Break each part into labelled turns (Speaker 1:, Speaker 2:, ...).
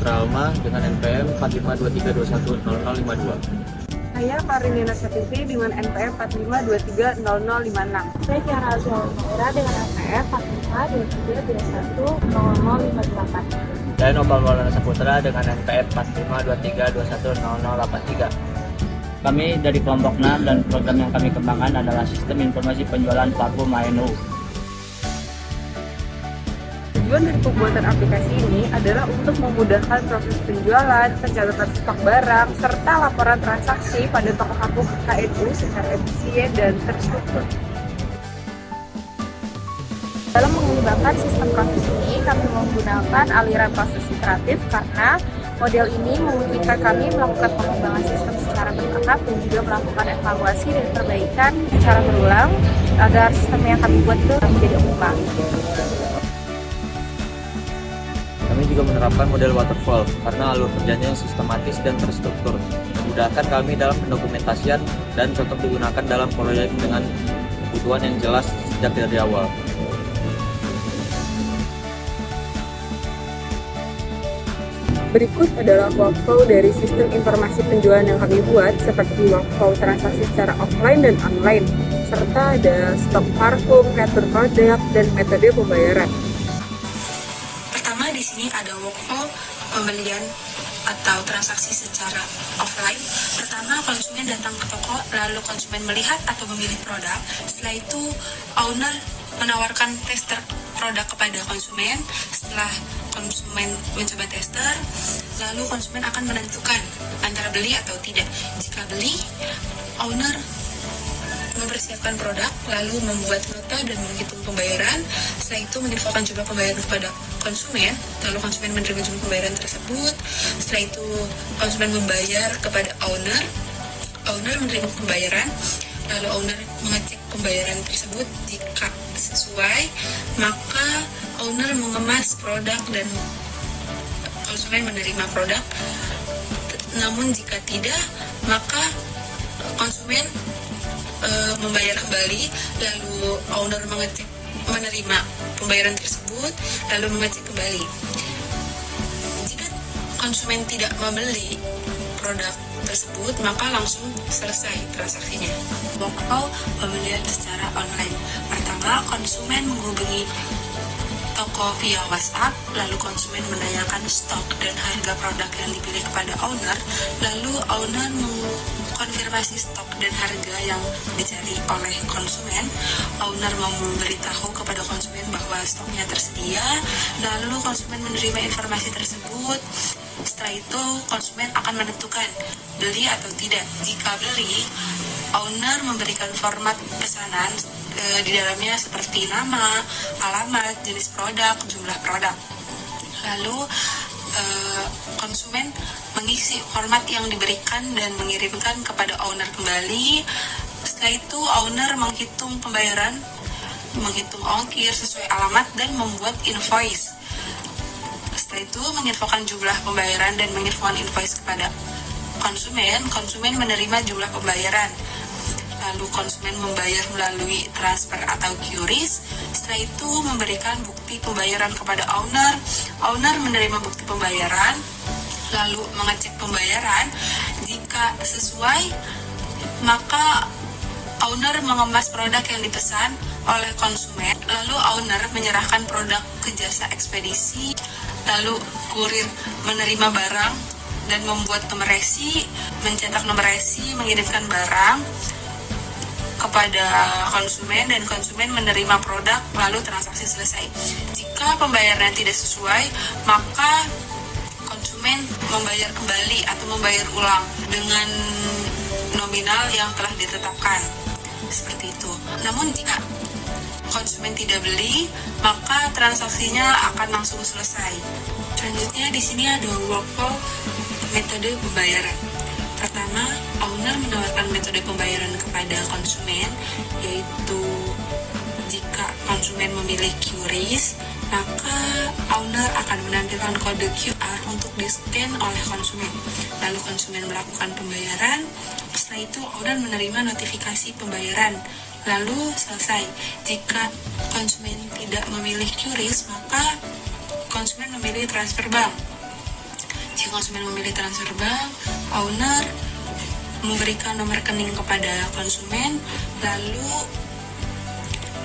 Speaker 1: Saputra Alma dengan NPM 4523210052.
Speaker 2: Saya Karinina Satifi dengan NPM 45230056.
Speaker 3: Saya Tiara Azwar Maura dengan NPM 4523210058.
Speaker 4: Saya Nopal Maulana Saputra dengan NPM 4523210083. Kami dari kelompok 6 dan program yang kami kembangkan adalah Sistem Informasi Penjualan Parfum ANU.
Speaker 2: Tujuan dari pembuatan aplikasi ini adalah untuk memudahkan proses penjualan, pencatatan stok barang, serta laporan transaksi pada toko KNU secara efisien dan terstruktur.
Speaker 3: Dalam mengembangkan sistem proses ini, kami menggunakan aliran proses iteratif karena model ini memungkinkan kami melakukan pengembangan sistem secara bertahap dan juga melakukan evaluasi dan perbaikan secara berulang agar sistem yang kami buat itu menjadi optimal.
Speaker 1: Kami juga menerapkan model waterfall karena alur kerjanya yang sistematis dan terstruktur, memudahkan kami dalam pendokumentasian dan cocok digunakan dalam proyek dengan kebutuhan yang jelas sejak dari awal.
Speaker 2: Berikut adalah workflow dari sistem informasi penjualan yang kami buat, seperti workflow transaksi secara offline dan online, serta ada stok parfum, retur produk, dan metode pembayaran.
Speaker 5: Pertama, di sini ada workflow pembelian atau transaksi secara offline. Pertama, konsumen datang ke toko, lalu konsumen melihat atau memilih produk. Setelah itu, owner menawarkan tester produk kepada konsumen. Setelah konsumen mencoba tester, lalu konsumen akan menentukan antara beli atau tidak. Jika beli, owner mempersiapkan produk, lalu membuat nota dan menghitung pembayaran. Setelah itu menginfokan jumlah pembayaran kepada konsumen, lalu konsumen menerima jumlah pembayaran tersebut. Setelah itu konsumen membayar kepada owner menerima pembayaran, lalu owner mengecek pembayaran tersebut. Jika sesuai, maka owner mengemas produk dan konsumen menerima produk. Namun jika tidak, maka konsumen membayar kembali, lalu owner menerima pembayaran tersebut, lalu mengecek kembali. Jika konsumen tidak membeli produk tersebut, maka langsung selesai transaksinya. Workflow pembelian secara online. Pertama, konsumen menghubungi toko via WhatsApp, lalu konsumen menanyakan stok dan harga produk yang dipilih kepada owner, lalu owner mengkonfirmasi stok dan harga yang dicari oleh konsumen. Owner memberitahu kepada konsumen bahwa stoknya tersedia, lalu konsumen menerima informasi tersebut. Setelah itu, konsumen akan menentukan beli atau tidak. Jika beli, owner memberikan format pesanan di dalamnya seperti nama, alamat, jenis produk, jumlah produk. Lalu konsumen mengisi format yang diberikan dan mengirimkan kepada owner kembali. Setelah itu owner menghitung pembayaran, menghitung ongkir sesuai alamat dan membuat invoice. Setelah itu menginfokan jumlah pembayaran dan menginfokan invoice kepada konsumen menerima jumlah pembayaran. Lalu konsumen membayar melalui transfer atau QRIS. Setelah itu memberikan bukti pembayaran kepada owner menerima bukti pembayaran, lalu mengecek pembayaran. Jika sesuai, maka owner mengemas produk yang dipesan oleh konsumen, lalu owner menyerahkan produk ke jasa ekspedisi, lalu kurir menerima barang dan membuat nomor resi, mencetak nomor resi, mengirimkan barang kepada konsumen dan konsumen menerima produk, lalu transaksi selesai. Jika pembayaran tidak sesuai, maka konsumen membayar kembali atau membayar ulang dengan nominal yang telah ditetapkan. Seperti itu. Namun jika konsumen tidak beli, maka transaksinya akan langsung selesai. Selanjutnya di sini ada workflow metode pembayaran. Pertama, owner menawarkan metode pembayaran kepada konsumen, yaitu jika konsumen memilih QRIS, maka owner akan menampilkan kode QR untuk di-scan oleh konsumen. Lalu konsumen melakukan pembayaran, setelah itu owner menerima notifikasi pembayaran, lalu selesai. Jika konsumen tidak memilih QRIS, maka konsumen memilih transfer bank. konsumen memilih transfer bank, owner memberikan nomor rekening kepada konsumen, lalu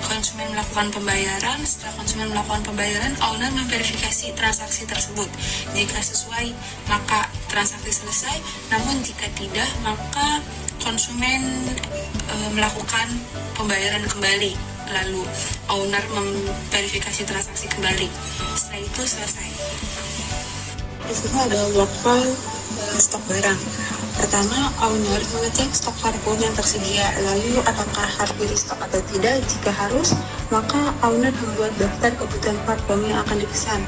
Speaker 5: konsumen melakukan pembayaran. Setelah konsumen melakukan pembayaran, owner memverifikasi transaksi tersebut. Jika sesuai, maka transaksi selesai. Namun jika tidak, maka konsumen melakukan pembayaran kembali. Lalu owner memverifikasi transaksi kembali. Setelah itu selesai. Di sini ada workflow stok barang. Pertama, owner mengecek stok parfum yang tersedia, lalu apakah harus di stok atau tidak. Jika harus, maka owner membuat daftar kebutuhan parfum yang akan dipesan.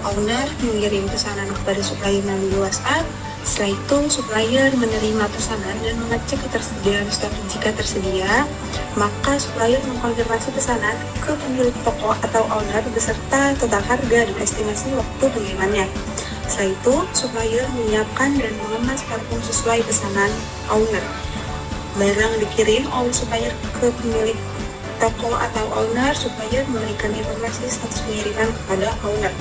Speaker 5: Owner mengirim pesanan kepada supplier melalui WhatsApp. Setelah itu, supplier menerima pesanan dan mengecek ketersediaan stok. Jika tersedia, maka supplier mengkonfirmasi pesanan ke pemilik toko atau owner beserta total harga dan estimasi waktu pengirimannya. Setelah itu, supplier menyiapkan dan mengemas parfum sesuai pesanan owner. Barang dikirim oleh supplier ke pemilik toko atau owner, supplier memberikan informasi status pengiriman kepada owner.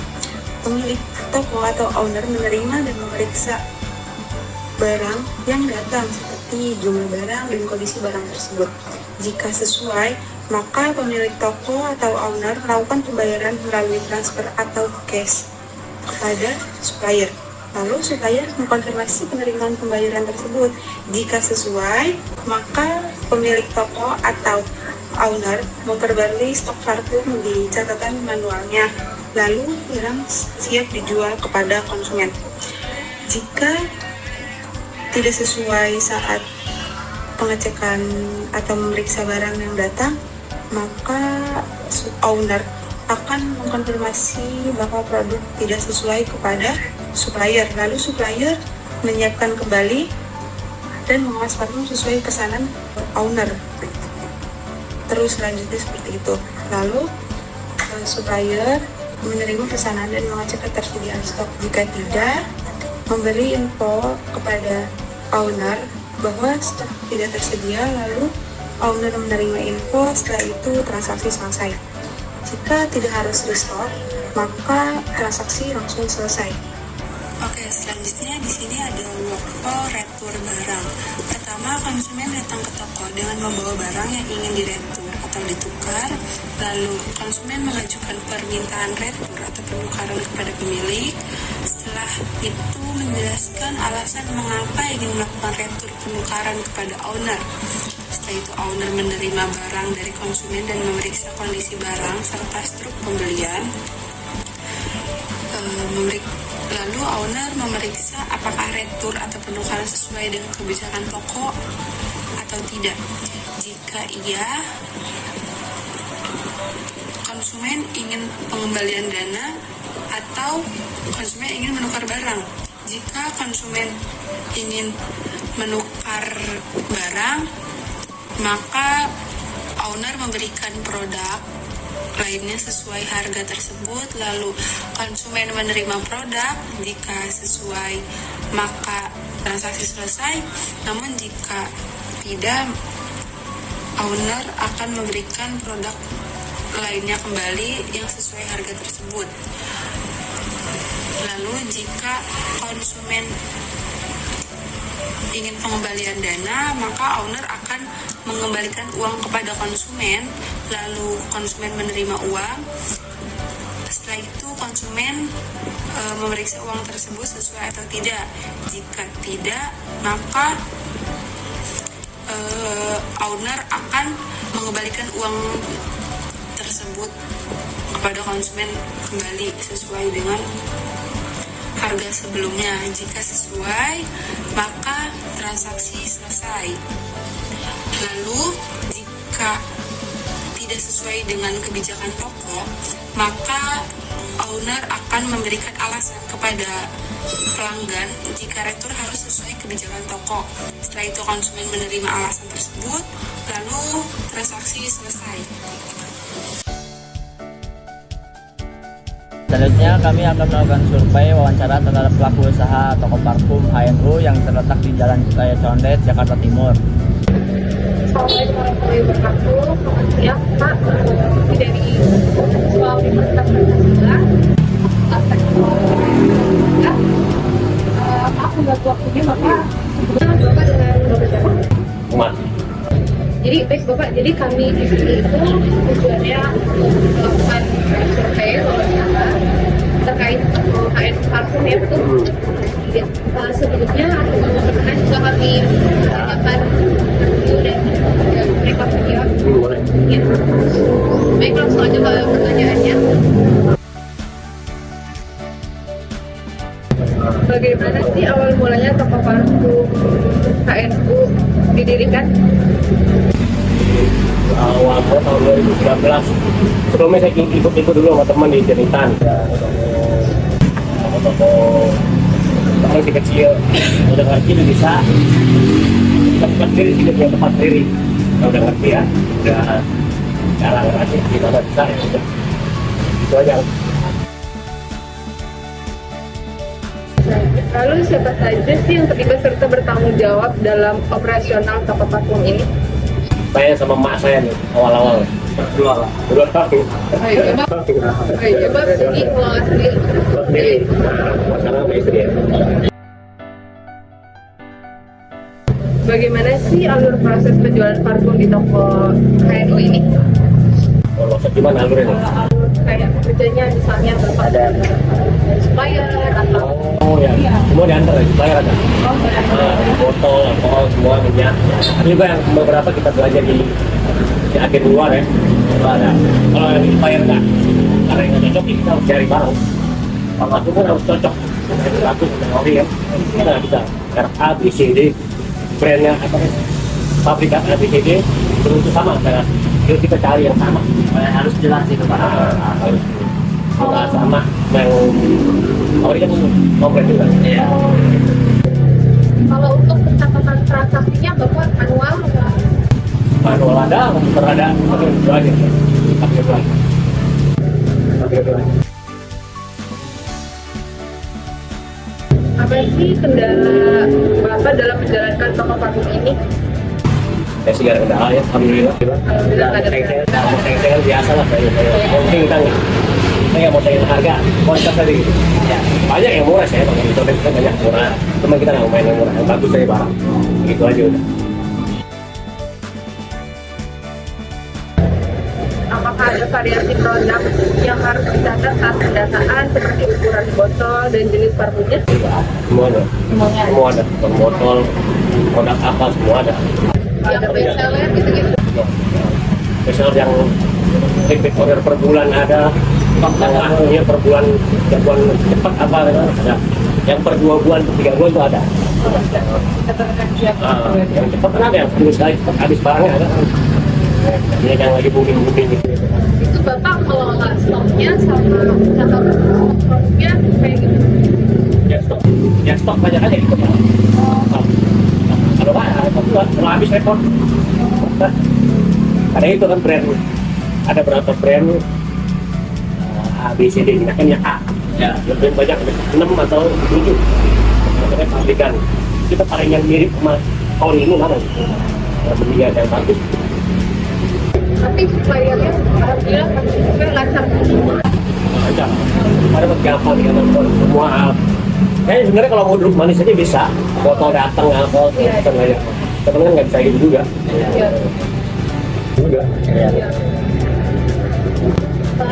Speaker 5: Pemilik toko atau owner menerima dan memeriksa barang yang datang seperti jumlah barang dan kondisi barang tersebut. Jika sesuai, maka pemilik toko atau owner melakukan pembayaran melalui transfer atau cash kepada supplier. Lalu supplier mengkonfirmasi penerimaan pembayaran tersebut. Jika sesuai, maka pemilik toko atau owner memperbarui stok parfum di catatan manualnya. Lalu barang siap dijual kepada konsumen. Jika tidak sesuai saat pengecekan atau memeriksa barang yang datang, maka owner akan mengkonfirmasi bahwa produk tidak sesuai kepada supplier. Lalu supplier menyiapkan kembali dan mengemas parfum sesuai pesanan owner. Terus selanjutnya seperti itu. Lalu supplier menerima pesanan dan mengecek ketersediaan stok. Jika tidak, memberi info kepada owner bahwa stok tidak tersedia, lalu owner menerima info. Setelah itu transaksi selesai. Jika tidak harus restock, maka transaksi langsung selesai. Oke, selanjutnya di sini ada workflow retur barang. Pertama, konsumen datang ke toko dengan membawa barang yang ingin diretur atau ditukar. Lalu konsumen mengajukan permintaan retur atau penukaran kepada pemilik. Setelah itu menjelaskan alasan mengapa ingin melakukan retur penukaran kepada owner. Setelah itu owner menerima barang dari konsumen dan memeriksa kondisi barang serta struk pembelian. Lalu owner memeriksa apakah retur atau penukaran sesuai dengan kebijakan toko atau tidak. Jika iya, konsumen ingin pengembalian dana atau konsumen ingin menukar barang. Jika konsumen ingin menukar barang, maka owner memberikan produk lainnya sesuai harga tersebut. Lalu konsumen menerima produk. Jika sesuai, maka transaksi selesai. Namun jika tidak, owner akan memberikan produk lainnya kembali yang sesuai harga tersebut. Lalu jika konsumen ingin pengembalian dana, maka owner akan mengembalikan uang kepada konsumen. Lalu konsumen menerima uang. Setelah itu konsumen memeriksa uang tersebut sesuai atau tidak. Jika tidak, maka owner akan mengembalikan uang tersebut kepada konsumen kembali sesuai dengan harga sebelumnya. Jika sesuai, maka transaksi selesai. Lalu jika tidak sesuai dengan kebijakan toko, maka owner akan memberikan alasan kepada pelanggan jika retur harus sesuai kebijakan toko. Setelah itu konsumen menerima alasan tersebut, lalu transaksi selesai.
Speaker 4: Selanjutnya kami akan melakukan survei wawancara terhadap pelaku usaha toko parfum HNU yang terletak di Jalan Citaya Condet, Jakarta Timur.
Speaker 3: Assalamualaikum warahmatullahi wabarakatuh. Selamat siang, Pak. Dari Universitas Universitas buat waktunya Bapak. Bapak dengan Bapak siapa?
Speaker 6: Umat.
Speaker 3: Jadi baik Bapak, jadi kami di sini itu tujuannya melakukan survei wawancara terkait HN parfum ya betul. Sebelumnya pernah juga kami menanyakan review dan mereka ya. Ya. Baik, langsung aja ke pertanyaannya. Bagaimana sih awal mulanya toko parfum HNU didirikan?
Speaker 6: Awal tahun 2019. Sebelumnya saya ikut dulu sama teman di Jeritan. Toko orang kecil, udah ngerti udah bisa. Tempat sendiri tidak punya tempat sendiri. Udah ngerti ya, udah jarang aja kita nggak bisa ya udah. Itu aja.
Speaker 3: Lalu siapa saja sih yang terlibat serta bertanggung jawab dalam operasional toko parfum ini?
Speaker 6: Saya sama emak saya nih awal-awal. Berdua tahun.
Speaker 3: Ayo, Bapak ini uang sendiri.
Speaker 6: Sendiri. Masalah sama istri ya.
Speaker 3: Bagaimana sih alur proses penjualan parfum di toko HNU ini?
Speaker 6: Kalau maksud gimana alurnya?
Speaker 3: Kayak kerjanya misalnya Bapak ada supplier atau
Speaker 6: Oh ya, semua diantar ya, supplier ada. Botol, alkohol, semua minyak. Ada juga yang beberapa kita belanja di agen luar ya. Itu ada. Kalau yang di supplier enggak, karena yang nggak cocok kita harus cari barang. Kalau itu pun harus cocok. Itu satu ori ya. Kita nggak bisa. Merek A, B, C, D, brandnya apa ya? Pabrikan A, B, C, D, belum itu sama. Jadi kita cari yang sama.
Speaker 4: Harus jelas itu Pak.
Speaker 6: Harus nggak sama. Yang ori kan komplit juga.
Speaker 4: Iya.
Speaker 3: kalau untuk pencatatan transaksinya Bapak manual atau
Speaker 6: Manual ada, komputer ada, tapi itu aja. Tapi itu aja.
Speaker 3: apa sih kendala Bapak dalam menjalankan toko parfum ini?
Speaker 6: Saya sih gak ada kendala ya, alhamdulillah.
Speaker 3: Alhamdulillah nggak ada kendala.
Speaker 6: Saing-saingan biasa lah saya. Yang penting kita saya nggak mau saingin harga, kualitas tadi.
Speaker 4: Ya.
Speaker 6: Banyak yang murah saya pakai itu, kita banyak murah. Cuma kita nggak mau main yang murah, yang bagus saya barang. Begitu aja udah.
Speaker 3: Apakah ada variasi produk yang harus dicatat saat pendataan seperti ukuran botol dan jenis parfumnya?
Speaker 6: Semua ada. Semua ada. Botol, produk apa semua ada.
Speaker 3: Ada best seller gitu-gitu.
Speaker 6: Misal yang repeat order per bulan ada, yang akhirnya per bulan cepat apa ada. Yang per 2 bulan, per 3 bulan itu ada. Yang cepat kan ada, yang terus sekali cepat habis barangnya ada. Ini yang lagi booming gitu.
Speaker 3: Itu Bapak kalau nggak stoknya sama catatan produknya kayak gitu?
Speaker 6: Ya stok banyak aja gitu. Kalau habis repot. Karena itu kan brand, ada berapa brand A, B, C, D, kan yang A. Ya, lebih banyak 6 atau 7. Maksudnya pabrikan. Kita paling yang mirip sama tahun ini mana? Yang yang bagus.
Speaker 3: Tapi suppliernya alhamdulillah kan lancar.
Speaker 6: Lancar. Ada gampang ya semua. Kayaknya sebenarnya kalau mau duduk manis aja bisa. Botol datang alkohol datang aja. Tapi kan nggak bisa gitu juga.
Speaker 3: Iya.
Speaker 6: Juga.
Speaker 3: Iya.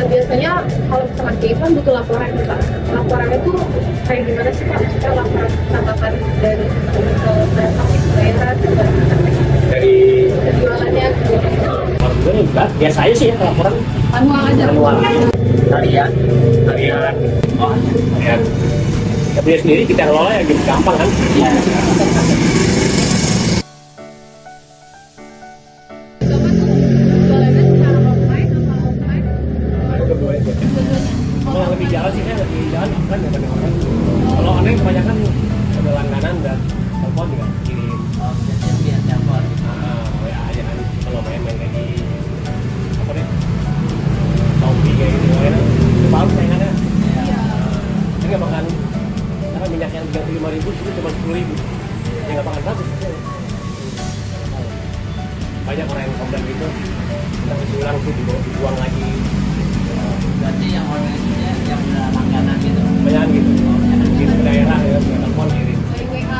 Speaker 3: Biasanya kalau misalkan kayak itu kan butuh laporan nih Pak. Laporannya tuh kayak gimana sih Pak? Maksudnya laporan catatan dari transaksi pembayaran
Speaker 6: Dari
Speaker 3: jualannya gitu.
Speaker 6: Alhamdulillah enggak. Biasa aja sih ya laporan.
Speaker 3: Manual aja.
Speaker 6: Manual.
Speaker 4: Harian.
Speaker 6: Harian. Tapi sendiri kita ngelola ya gitu gampang kan?
Speaker 4: Iya.
Speaker 3: Bapak tuh jualannya secara offline atau offline?
Speaker 6: Kalau lebih jalan sih saya lebih jalan offline daripada online. Kalau online kebanyakan ada langganan dan telepon juga kirim.
Speaker 4: Oh, biasanya telepon.
Speaker 6: WA aja kan kalau main-main kayak di apa deh Shopee kayak gitu kan itu bagus saingannya. Ini nggak makan karena minyak yang 35.000 itu cuma 10.000 ya nggak makan bagus. Banyak orang yang komplain gitu kita mesti ulang tuh dibuang lagi.
Speaker 4: Berarti yang orang itu yang udah langganan gitu.
Speaker 6: Banyak gitu kirim ke daerah ya telepon kirim.
Speaker 3: Dari WA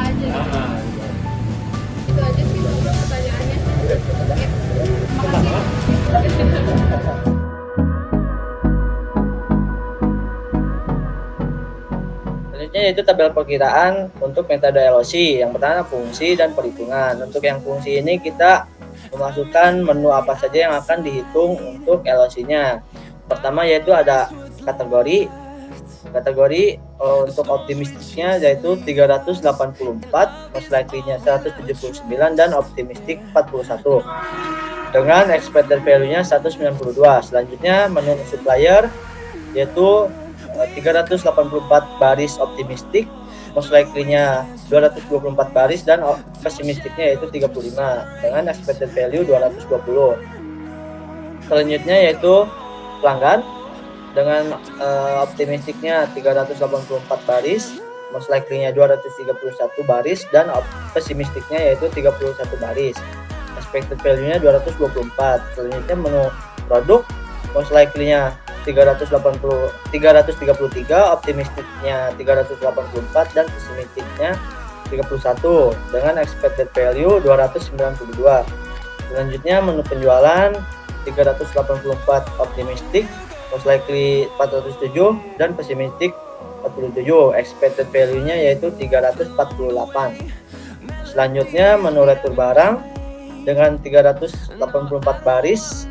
Speaker 4: yaitu tabel perkiraan untuk metode LOC. Yang pertama fungsi dan perhitungan. Untuk yang fungsi ini kita memasukkan menu apa saja yang akan dihitung untuk LOC-nya. Pertama yaitu ada kategori. Untuk optimistiknya yaitu 384, most likely-nya 179 dan optimistik 41. Dengan expected value-nya 192. Selanjutnya menu supplier yaitu 384 baris optimistik, most likely-nya 224 baris dan pesimistiknya yaitu 35 dengan expected value 220. Selanjutnya yaitu pelanggan dengan optimistiknya 384 baris, most likely-nya 231 baris dan pesimistiknya yaitu 31 baris. Expected value-nya 224. Selanjutnya menu produk, most likely-nya 333, optimistiknya 384 dan pesimistiknya 31 dengan expected value 292. Selanjutnya menu penjualan 384 optimistik, most likely 407 dan pesimistik 47. Expected value-nya yaitu 348. Selanjutnya menu retur barang dengan 384 baris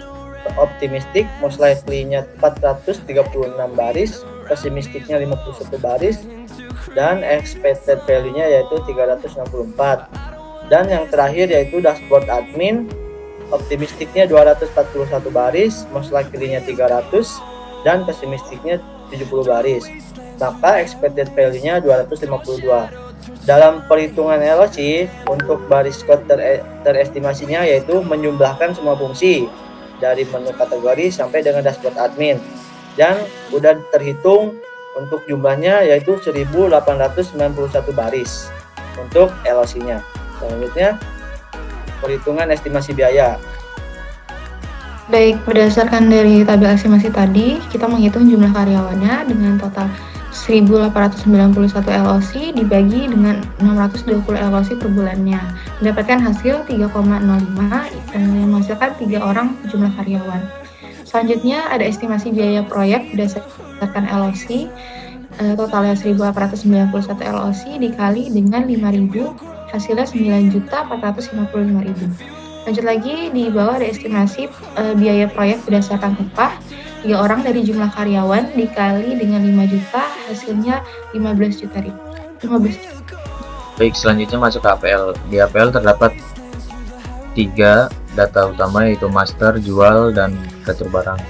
Speaker 4: optimistik, most likely-nya 436 baris, pesimistiknya 51 baris dan expected value-nya yaitu 364. Dan yang terakhir yaitu dashboard admin, optimistiknya 241 baris, most likely-nya 300 dan pesimistiknya 70 baris. Maka expected value-nya 252. Dalam perhitungan LOC untuk baris code terestimasinya yaitu menjumlahkan semua fungsi dari menu kategori sampai dengan dashboard admin, dan udah terhitung untuk jumlahnya yaitu 1891 baris untuk LOC-nya. Selanjutnya perhitungan estimasi biaya.
Speaker 7: Baik, berdasarkan dari tabel estimasi tadi, kita menghitung jumlah karyawannya dengan total 1891 LOC dibagi dengan 620 LOC per bulannya, mendapatkan hasil 3,05 yang menghasilkan 3 orang jumlah karyawan. Selanjutnya ada estimasi biaya proyek berdasarkan LOC, totalnya 1891 LOC dikali dengan 5.000, hasilnya 9.455.000. Lanjut lagi, di bawah ada estimasi biaya proyek berdasarkan upah, 3 orang dari jumlah karyawan dikali dengan 5 juta, hasilnya 15 juta.
Speaker 1: Baik, selanjutnya masuk ke APL. Di APL terdapat 3 data utama yaitu master, jual, dan retur barang.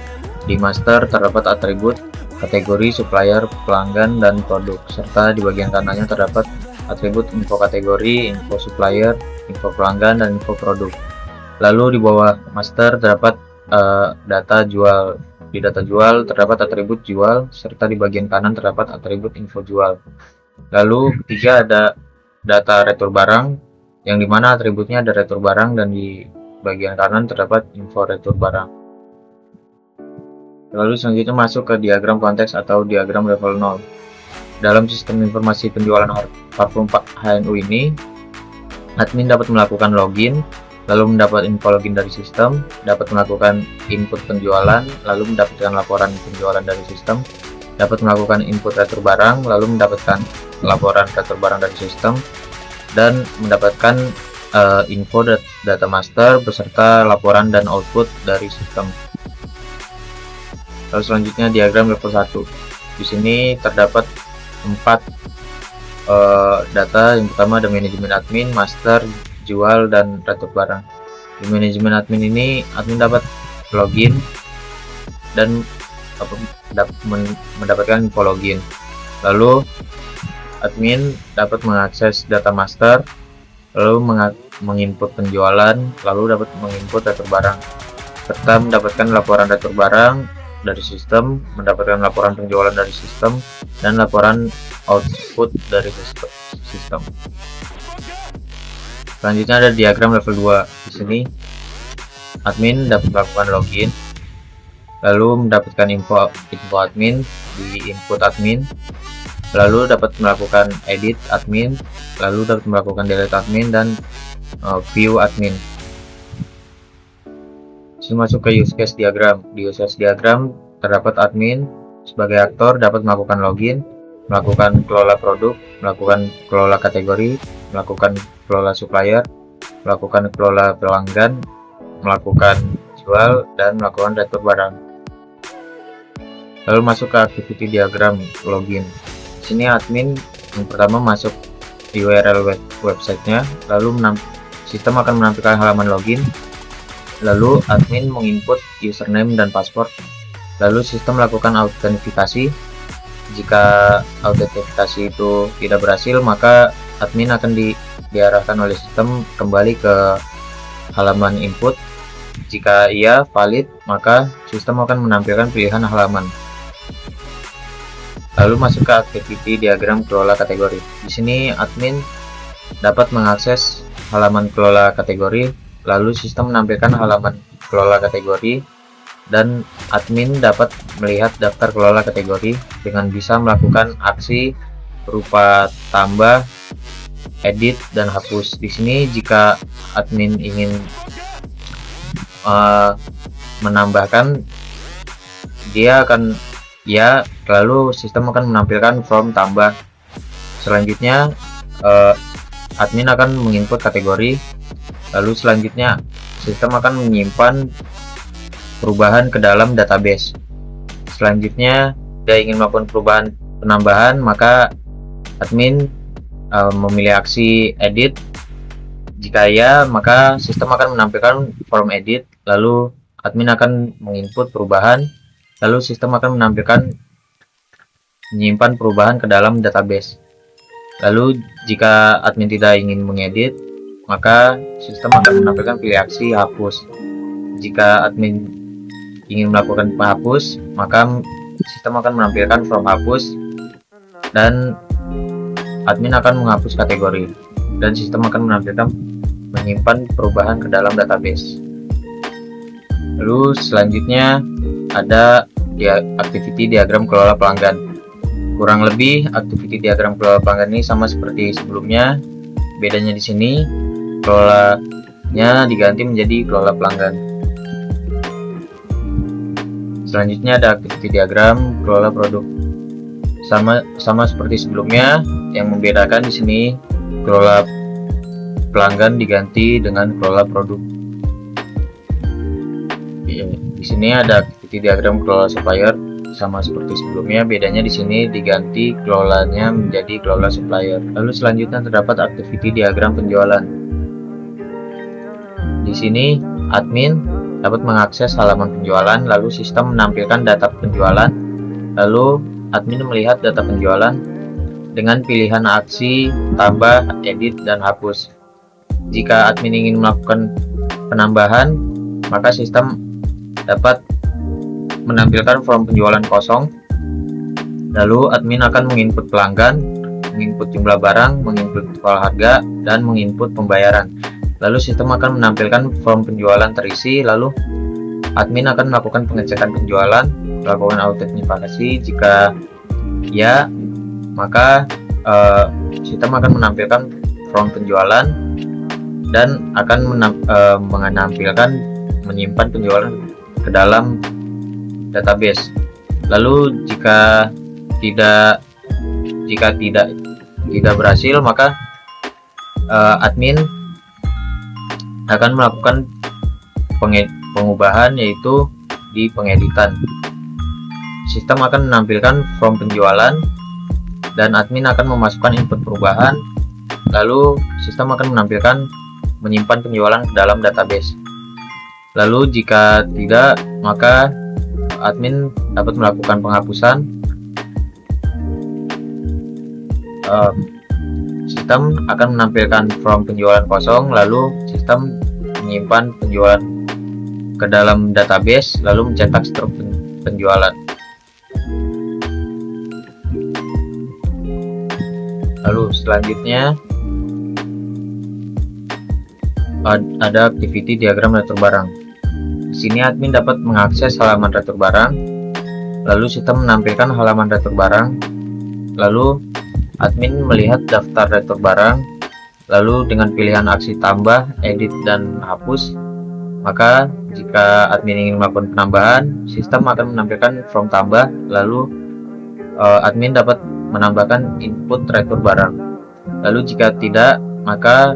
Speaker 1: Di master terdapat atribut, kategori, supplier, pelanggan, dan produk, serta di bagian kanannya terdapat atribut info kategori, info supplier, info pelanggan, dan info produk. Lalu di bawah master terdapat data jual. Di data jual terdapat atribut jual, serta di bagian kanan terdapat atribut info jual. Lalu ketiga ada data retur barang, yang dimana atributnya ada retur barang dan di bagian kanan terdapat info retur barang. Lalu selanjutnya masuk ke diagram konteks atau diagram level 0. Dalam sistem informasi penjualan parfum HNU ini, admin dapat melakukan login, lalu mendapat info login dari sistem, dapat melakukan input penjualan, lalu mendapatkan laporan penjualan dari sistem, dapat melakukan input retur barang, lalu mendapatkan laporan retur barang dari sistem, dan mendapatkan info data master beserta laporan dan output dari sistem. Lalu selanjutnya diagram level 1. Di sini terdapat 4 data. Yang pertama ada manajemen admin, master, jual, dan retur barang. Di manajemen admin ini admin dapat login dan mendapatkan info login. Lalu admin dapat mengakses data master, lalu menginput penjualan, lalu dapat menginput retur barang, serta mendapatkan laporan retur barang dari sistem, mendapatkan laporan penjualan dari sistem, dan laporan output dari sistem. Selanjutnya ada diagram level 2. Di sini admin dapat melakukan login, lalu mendapatkan info admin di input admin, lalu dapat melakukan edit admin, lalu dapat melakukan delete admin, dan view admin. Lalu masuk ke use case diagram. Di use case diagram terdapat admin sebagai aktor dapat melakukan login, melakukan kelola produk, melakukan kelola kategori, melakukan kelola supplier, melakukan kelola pelanggan, melakukan jual, dan melakukan retur barang. Lalu masuk ke activity diagram login. Di sini admin yang pertama masuk di URL websitenya, lalu sistem akan menampilkan halaman login, lalu admin menginput username dan password, lalu sistem melakukan autentifikasi. Jika autentifikasi itu tidak berhasil, maka admin akan diarahkan oleh sistem kembali ke halaman input. Jika iya valid, maka sistem akan menampilkan pilihan halaman. Lalu masuk ke activity diagram kelola kategori. Di sini admin dapat mengakses halaman kelola kategori, lalu sistem menampilkan halaman kelola kategori, dan admin dapat melihat daftar kelola kategori dengan bisa melakukan aksi berupa tambah, edit, dan hapus. Di sini jika admin ingin menambahkan, dia akan ya, lalu sistem akan menampilkan form tambah. Selanjutnya admin akan menginput kategori, lalu selanjutnya sistem akan menyimpan perubahan ke dalam database. Selanjutnya jika ingin melakukan perubahan penambahan, maka admin memilih aksi edit. Jika ya, maka sistem akan menampilkan form edit, lalu admin akan menginput perubahan, lalu sistem akan menyimpan perubahan ke dalam database. Lalu jika admin tidak ingin mengedit, maka sistem akan menampilkan pilih aksi hapus. Jika admin ingin melakukan penghapus, maka sistem akan menampilkan form hapus, dan admin akan menghapus kategori, dan sistem akan menyimpan perubahan ke dalam database. Lalu selanjutnya ada activity diagram kelola pelanggan. Kurang lebih activity diagram kelola pelanggan ini sama seperti sebelumnya. Bedanya di sini kelolanya diganti menjadi kelola pelanggan. Selanjutnya ada activity diagram kelola produk. Sama seperti sebelumnya, yang membedakan di sini kelola pelanggan diganti dengan kelola produk. Di sini ada activity diagram kelola supplier, sama seperti sebelumnya, bedanya di sini diganti kelolanya menjadi kelola supplier. Lalu selanjutnya terdapat activity diagram penjualan. Di sini admin dapat mengakses halaman penjualan, lalu sistem menampilkan data penjualan, lalu admin melihat data penjualan dengan pilihan aksi tambah, edit, dan hapus. Jika admin ingin melakukan penambahan, maka sistem dapat menampilkan form penjualan kosong, lalu admin akan menginput pelanggan, menginput jumlah barang, menginput total harga, dan menginput pembayaran. Lalu sistem akan menampilkan form penjualan terisi, lalu admin akan melakukan pengecekan penjualan, melakukan autentikasi. Jika ya, maka sistem akan menampilkan form penjualan dan akan menyimpan penjualan ke dalam database. Lalu jika tidak berhasil, maka admin akan melakukan pengubahan, yaitu di pengeditan. Sistem akan menampilkan form penjualan dan admin akan memasukkan input perubahan, lalu sistem akan menyimpan penjualan ke dalam database. Lalu jika tidak, maka admin dapat melakukan penghapusan. Sistem akan menampilkan form penjualan kosong, lalu sistem menyimpan penjualan ke dalam database, lalu mencetak struk penjualan. Lalu selanjutnya ada activity diagram retur barang. Di sini admin dapat mengakses halaman retur barang, lalu sistem menampilkan halaman retur barang, lalu admin melihat daftar retur barang, lalu dengan pilihan aksi tambah, edit, dan hapus. Maka jika admin ingin melakukan penambahan, sistem akan menampilkan form tambah, lalu admin dapat menambahkan input retur barang. Lalu jika tidak, maka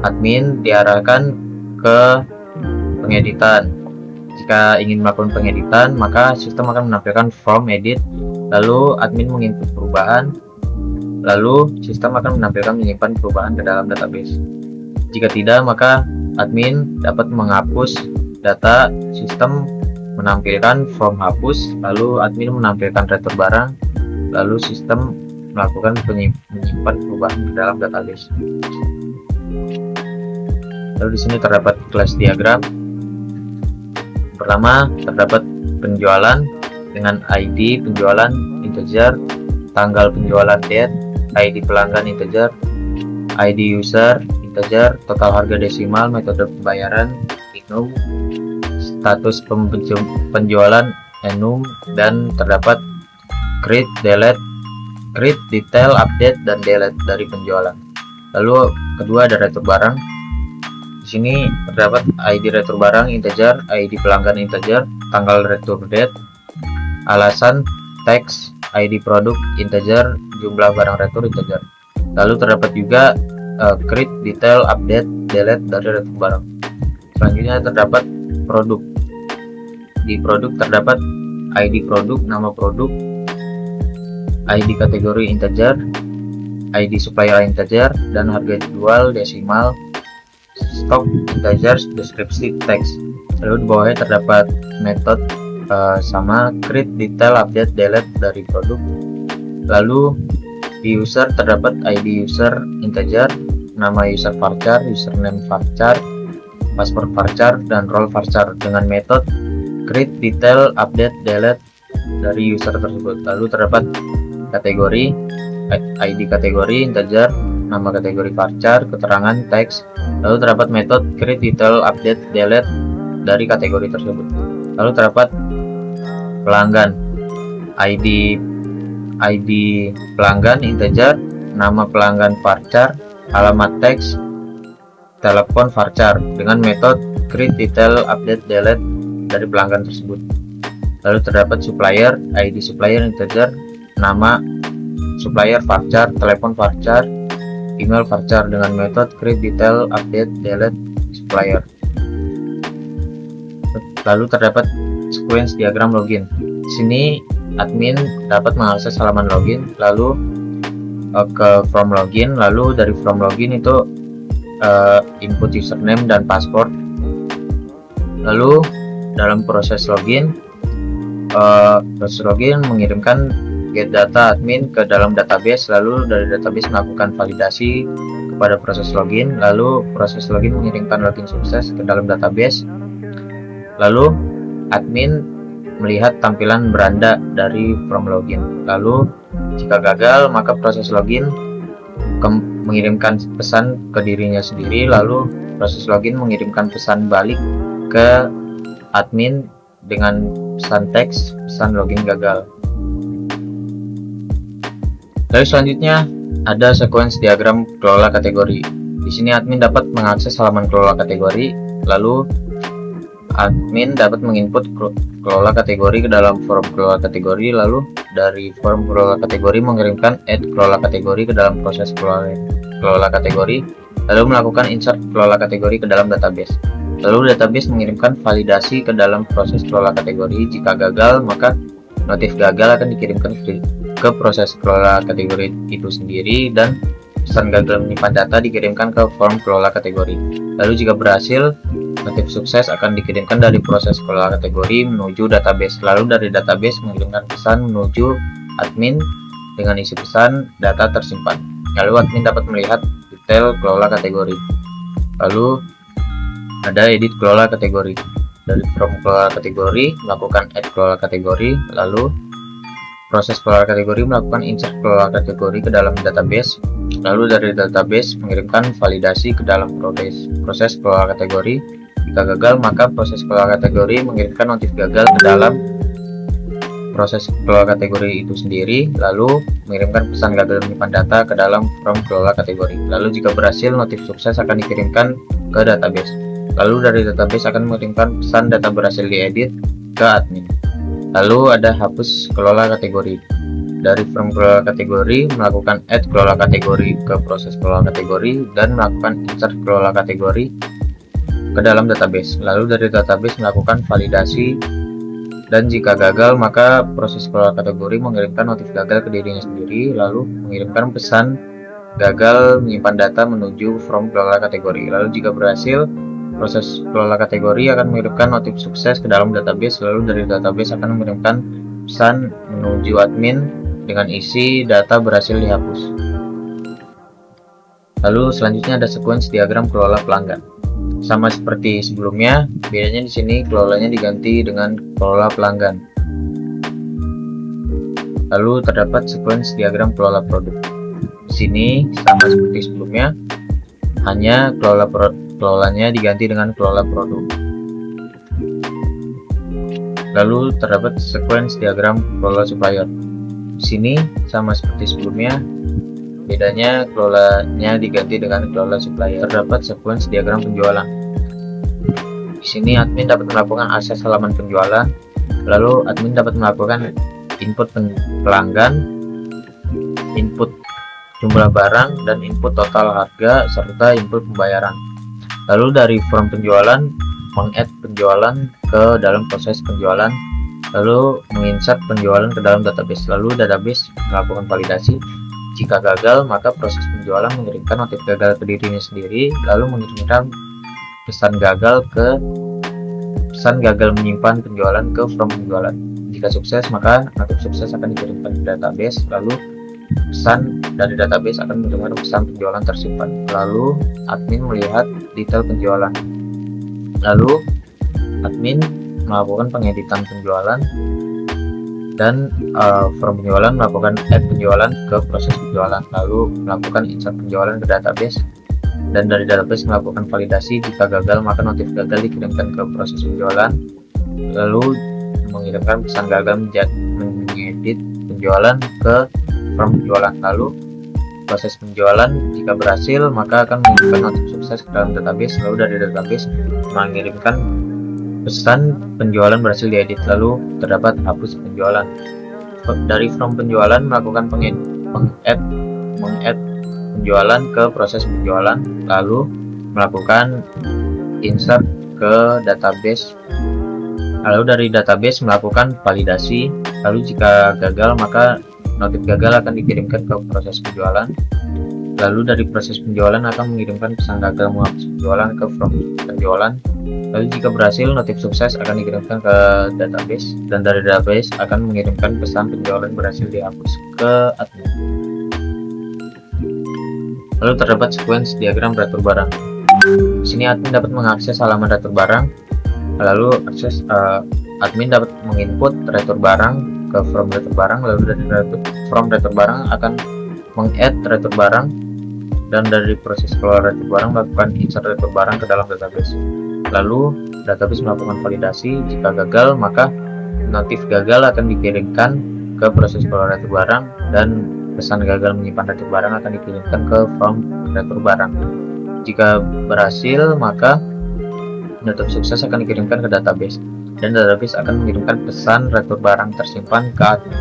Speaker 1: admin diarahkan ke pengeditan. Jika ingin melakukan pengeditan, maka sistem akan menampilkan form edit, lalu admin menginput perubahan, lalu sistem akan menampilkan menyimpan perubahan ke dalam database. Jika tidak, maka admin dapat menghapus data, sistem menampilkan form hapus, lalu admin menampilkan retur barang, lalu sistem melakukan menyimpan perubahan ke dalam database. Lalu di sini terdapat class diagram. Pertama, terdapat penjualan dengan ID penjualan integer, tanggal penjualan date, ID pelanggan integer, ID user integer, total harga desimal, metode pembayaran enum, status penjualan enum, dan terdapat create, delete, create, detail, update, dan delete dari penjualan. Lalu kedua ada retur barang. Di sini terdapat ID retur barang integer, ID pelanggan integer, tanggal retur date, alasan, teks, ID produk integer, jumlah barang retur integer. Lalu terdapat juga create, detail, update, delete dari retur barang. Selanjutnya terdapat produk. Di produk terdapat ID produk, nama produk, ID kategori integer, ID supplier integer, dan harga jual desimal, stok integer, deskripsi teks. Lalu di bawahnya terdapat metode sama create, detail, update, delete dari produk. Lalu di user terdapat ID user integer, nama user varchar, username varchar, password varchar, dan role varchar dengan metode create, detail, update, delete dari user tersebut. Lalu terdapat kategori, ID kategori integer, nama kategori varchar, keterangan teks. Lalu terdapat metode create, detail, update, delete dari kategori tersebut. Lalu terdapat pelanggan, ID pelanggan integer, nama pelanggan varchar, alamat teks, telepon varchar dengan metode create, detail, update, delete dari pelanggan tersebut. Lalu terdapat supplier, ID supplier integer, nama supplier varchar, telepon varchar, email varchar dengan metode create, detail, update, delete supplier. Lalu terdapat sequence diagram login. Di sini admin dapat mengakses halaman login, lalu ke form login, lalu dari form login itu input username dan password. Lalu dalam proses login mengirimkan get data admin ke dalam database, lalu dari database melakukan validasi kepada proses login, lalu proses login mengirimkan login sukses ke dalam database, lalu admin melihat tampilan beranda dari form login. Lalu jika gagal, maka proses login mengirimkan pesan ke dirinya sendiri, lalu proses login mengirimkan pesan balik ke admin dengan pesan teks, pesan login gagal. Lalu selanjutnya ada sequence diagram kelola kategori. Di sini admin dapat mengakses halaman kelola kategori, lalu admin dapat menginput kelola kategori ke dalam form kelola kategori, lalu dari form kelola kategori mengirimkan add kelola kategori ke dalam proses kelola kategori, lalu melakukan insert kelola kategori ke dalam database. Lalu database mengirimkan validasi ke dalam proses kelola kategori. Jika gagal, maka notif gagal akan dikirimkan ke proses kelola kategori itu sendiri, dan pesan gagal menyimpan data dikirimkan ke form kelola kategori. Lalu jika berhasil, notif sukses akan dikirimkan dari proses kelola kategori menuju database. Lalu dari database mengirimkan pesan menuju admin dengan isi pesan data tersimpan. Lalu admin dapat melihat detail kelola kategori. Lalu ada edit kelola kategori. Dari form kelola kategori melakukan add kelola kategori, lalu proses kelola kategori melakukan insert kelola kategori ke dalam database. Lalu dari database mengirimkan validasi ke dalam proses kelola kategori. Jika gagal, maka proses kelola kategori mengirimkan notif gagal ke dalam proses kelola kategori itu sendiri, lalu mengirimkan pesan gagal menyimpan data ke dalam form kelola kategori. Lalu jika berhasil, notif sukses akan dikirimkan ke database. Lalu dari database akan mengirimkan pesan data berhasil diedit ke admin. Lalu ada hapus kelola kategori. dari from kelola kategori melakukan add kelola kategori ke proses kelola kategori dan melakukan insert kelola kategori ke dalam database. Lalu dari database melakukan validasi, dan jika gagal maka proses kelola kategori mengirimkan notif gagal ke dirinya sendiri, lalu mengirimkan pesan gagal menyimpan data menuju from kelola kategori. Lalu jika berhasil, proses kelola kategori akan mengirimkan notif sukses ke dalam database, lalu dari database akan mengirimkan pesan menuju admin dengan isi data berhasil dihapus. Lalu selanjutnya ada sequence diagram kelola pelanggan. Sama seperti sebelumnya, bedanya di sini kelolanya diganti dengan kelola pelanggan. Lalu terdapat sequence diagram kelola produk. Di sini sama seperti sebelumnya, hanya kelolanya diganti dengan kelola produk. Lalu terdapat sequence diagram kelola supplier. Di sini sama seperti sebelumnya, bedanya kelolanya diganti dengan kelola supplier. Terdapat sequence diagram penjualan. Di sini admin dapat melakukan akses halaman penjualan, lalu admin dapat melakukan input pelanggan, input jumlah barang, dan input total harga serta input pembayaran. Lalu dari form penjualan meng-add penjualan ke dalam proses penjualan, lalu menginsert penjualan ke dalam database. Lalu database melakukan validasi. Jika gagal, maka proses penjualan mengirimkan notif gagal ke dirinya sendiri, lalu mengirimkan pesan gagal menyimpan penjualan ke from penjualan. Jika sukses, maka notif sukses akan dikirimkan ke database, lalu pesan dari database akan mengirimkan pesan penjualan tersimpan. Lalu admin melihat detail penjualan. Lalu admin melakukan pengeditan penjualan, dan from penjualan melakukan add penjualan ke proses penjualan, lalu melakukan insert penjualan ke database, dan dari database melakukan validasi. Jika gagal, maka notif gagal dikirimkan ke proses penjualan, lalu mengirimkan pesan gagal mengedit penjualan ke from penjualan. Lalu proses penjualan jika berhasil maka akan mengirimkan notif sukses ke dalam database, lalu dari database mengirimkan pesan penjualan berhasil diedit, lalu terdapat hapus penjualan. Dari from penjualan melakukan meng-add penjualan ke proses penjualan, lalu melakukan insert ke database, lalu dari database melakukan validasi. Lalu jika gagal maka notif gagal akan dikirimkan ke proses penjualan, lalu dari proses penjualan akan mengirimkan pesan gagal menghapus penjualan ke from penjualan. Lalu jika berhasil, notif sukses akan dikirimkan ke database, dan dari database akan mengirimkan pesan penjualan berhasil dihapus ke admin. Lalu terdapat sequence diagram retur barang. Di sini admin dapat mengakses halaman retur barang, lalu admin dapat menginput retur barang ke from retur barang, lalu dari from retur barang akan meng-add retur barang, dan dari proses keluar retur barang melakukan insert retur barang ke dalam database. Lalu database melakukan validasi. Jika gagal, maka notif gagal akan dikirimkan ke proses kelola retur barang, dan pesan gagal menyimpan retur barang akan dikirimkan ke from retur barang. Jika berhasil, maka notif sukses akan dikirimkan ke database, dan database akan mengirimkan pesan retur barang tersimpan ke admin.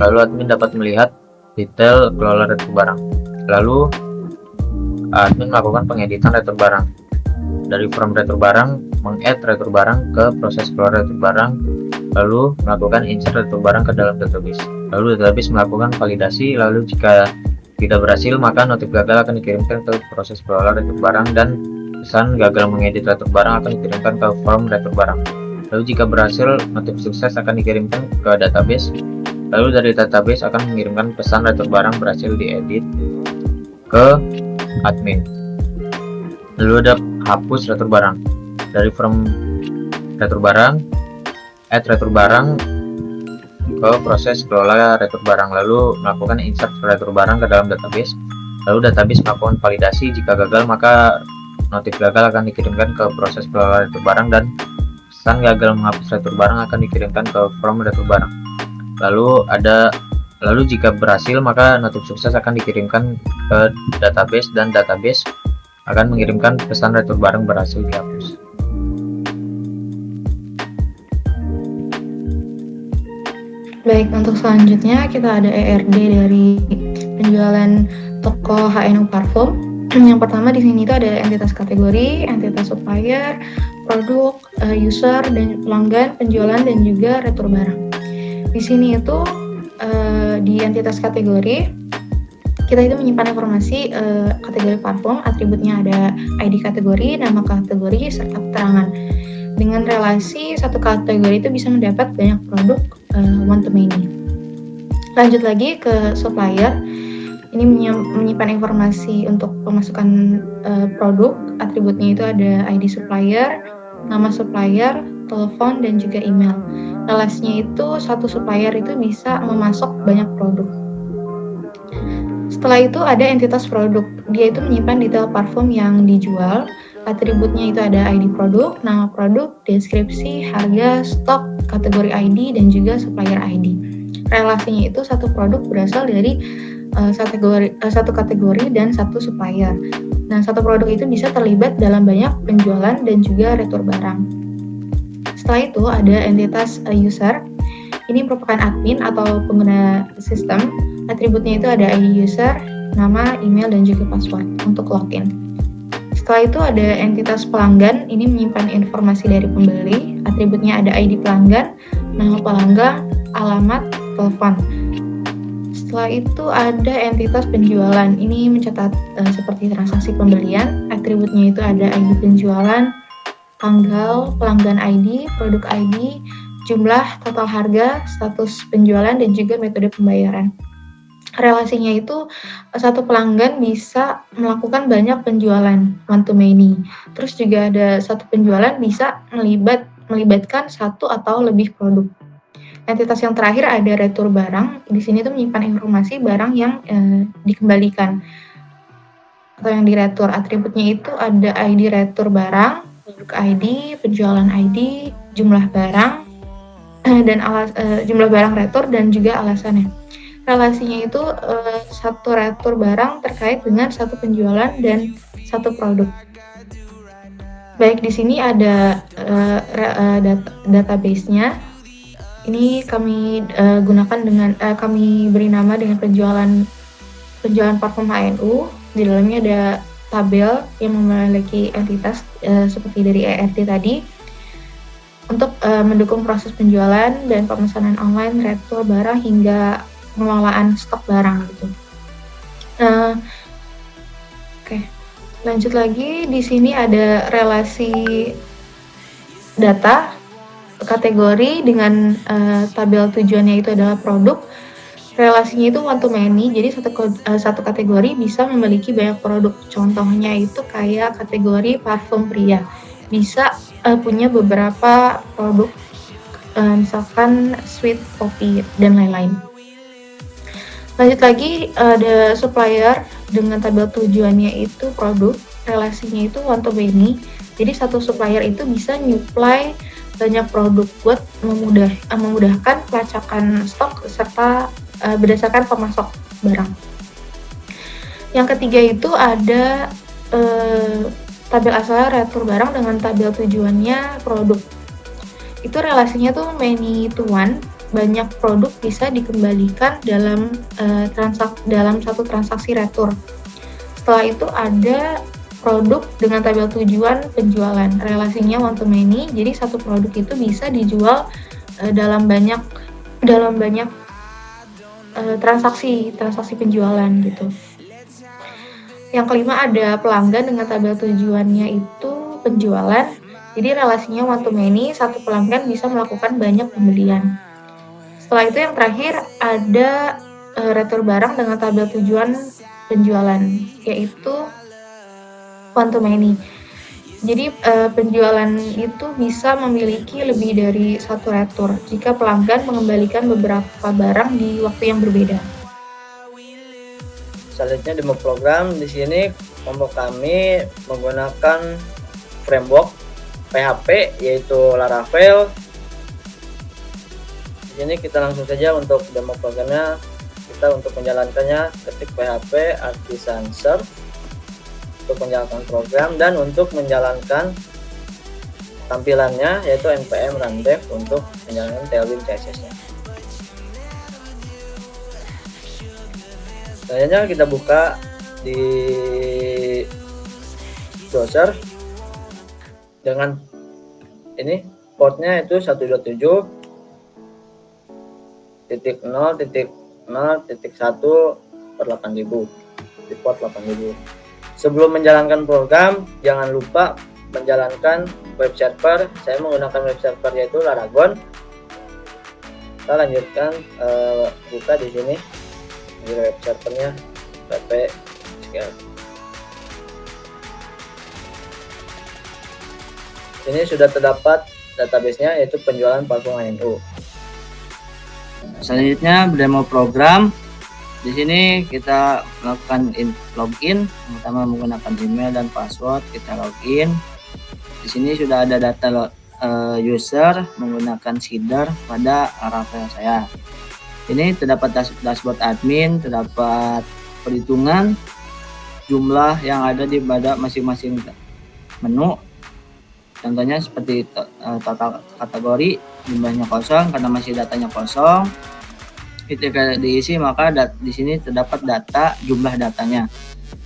Speaker 1: Lalu admin dapat melihat detail kelola retur barang. Lalu admin melakukan pengeditan retur barang. Dari from retur barang meng-add retur barang ke proses keluar retur barang, lalu melakukan insert retur barang ke dalam database. Lalu database melakukan validasi. Lalu jika tidak berhasil, maka notif gagal akan dikirimkan ke proses kelola retur barang, dan pesan gagal mengedit retur barang akan dikirimkan ke from retur barang. Lalu jika berhasil, notif sukses akan dikirimkan ke database. Lalu dari database akan mengirimkan pesan retur barang berhasil diedit ke admin. Lalu ada hapus retur barang. Dari from retur barang add retur barang ke proses kelola retur barang, lalu melakukan insert retur barang ke dalam database. Lalu database melakukan validasi. Jika gagal, maka notif gagal akan dikirimkan ke proses kelola retur barang, dan pesan gagal menghapus retur barang akan dikirimkan ke from retur barang. Lalu jika berhasil, maka notif sukses akan dikirimkan ke database, dan database akan mengirimkan pesan retur barang berhasil dihapus.
Speaker 7: Baik, untuk selanjutnya kita ada ERD dari penjualan toko HNU Parfum. Yang pertama di sini itu ada entitas kategori, entitas supplier, produk, user dan pelanggan, penjualan dan juga retur barang. Di sini itu di entitas kategori kita itu menyimpan informasi kategori parfum, atributnya ada ID kategori, nama kategori serta keterangan. Dengan relasi satu kategori itu bisa mendapat banyak produk one to many. Lanjut lagi ke supplier. Ini menyimpan informasi untuk pemasukan produk. Atributnya itu ada ID supplier, nama supplier, telepon, dan juga email. Relasinya itu satu supplier itu bisa memasok banyak produk. Setelah itu ada entitas produk. Dia itu menyimpan detail parfum yang dijual. Atributnya itu ada ID produk, nama produk, deskripsi, harga, stok, kategori ID, dan juga supplier ID. Relasinya itu satu produk berasal dari satu kategori dan satu supplier. Nah, satu produk itu bisa terlibat dalam banyak penjualan dan juga retur barang. Setelah itu ada entitas user. Ini merupakan admin atau pengguna sistem. Atributnya itu ada ID user, nama, email, dan juga password untuk login. Setelah itu ada entitas pelanggan. Ini menyimpan informasi dari pembeli. Atributnya ada ID pelanggan, nama pelanggan, alamat, telepon. Setelah itu ada entitas penjualan. Ini mencatat seperti transaksi pembelian. Atributnya itu ada ID penjualan, tanggal, pelanggan ID, produk ID, jumlah, total harga, status penjualan, dan juga metode pembayaran. Relasinya itu satu pelanggan bisa melakukan banyak penjualan one to many. Terus juga ada satu penjualan bisa melibatkan satu atau lebih produk. Entitas yang terakhir ada retur barang. Di sini tuh menyimpan informasi barang yang dikembalikan atau yang diretur. Atributnya itu ada ID retur barang, produk ID, penjualan ID, jumlah barang dan jumlah barang retur dan juga alasannya. Relasinya itu satu retur barang terkait dengan satu penjualan dan satu produk. Baik, di sini ada database-nya. Ini kami gunakan dengan kami beri nama dengan penjualan parfum HNU. Di dalamnya ada tabel yang memiliki entitas seperti dari ERD tadi untuk mendukung proses penjualan dan pemesanan online, retur barang hingga pengelolaan stok barang gitu. Oke. Lanjut lagi, di sini ada relasi data kategori dengan tabel tujuannya itu adalah produk. Relasinya itu one to many, jadi satu kategori bisa memiliki banyak produk. Contohnya itu kayak kategori parfum pria, bisa punya beberapa produk, misalkan sweet coffee dan lain-lain. Lanjut lagi, ada supplier dengan tabel tujuannya itu produk, relasinya itu one to many. Jadi satu supplier itu bisa nyuplai banyak produk buat memudahkan pelacakan stok serta berdasarkan pemasok barang. Yang ketiga itu ada tabel asal retur barang dengan tabel tujuannya produk. Itu relasinya tuh many to one. Banyak produk bisa dikembalikan dalam satu transaksi retur. Setelah itu ada produk dengan tabel tujuan penjualan. Relasinya one to many, jadi satu produk itu bisa dijual dalam banyak transaksi penjualan gitu. Yang kelima ada pelanggan dengan tabel tujuannya itu penjualan. Jadi relasinya one to many, satu pelanggan bisa melakukan banyak pembelian. Setelah itu yang terakhir ada retur barang dengan tabel tujuan penjualan, yaitu one to many. Jadi penjualan itu bisa memiliki lebih dari satu retur jika pelanggan mengembalikan beberapa barang di waktu yang berbeda.
Speaker 4: Selanjutnya demo program. Di sini kelompok kami menggunakan framework PHP yaitu Laravel. Di sini kita langsung saja untuk demo programnya. Kita untuk menjalankannya ketik PHP artisan serve untuk menjalankan program, dan untuk menjalankan tampilannya yaitu npm run dev untuk menjalankan tailwind CSS-nya. Selanjutnya kita buka di browser dengan ini portnya itu 127.0.0.1/8000 di port 8000. Sebelum menjalankan program, jangan lupa menjalankan web server. Saya menggunakan web server yaitu Laragon. Kita lanjutkan buka di sini di web servernya pp sekian. Ini sudah terdapat database-nya yaitu penjualan parfum HNU. Selanjutnya demo program. Di sini kita melakukan login, pertama menggunakan email dan password. Kita login. Di sini sudah ada data user menggunakan seeder pada Laravel saya. Ini terdapat dashboard admin, terdapat perhitungan jumlah yang ada di pada masing-masing menu. Contohnya seperti total kategori, jumlahnya kosong karena masih datanya kosong. Ketika diisi maka di sini terdapat data jumlah datanya.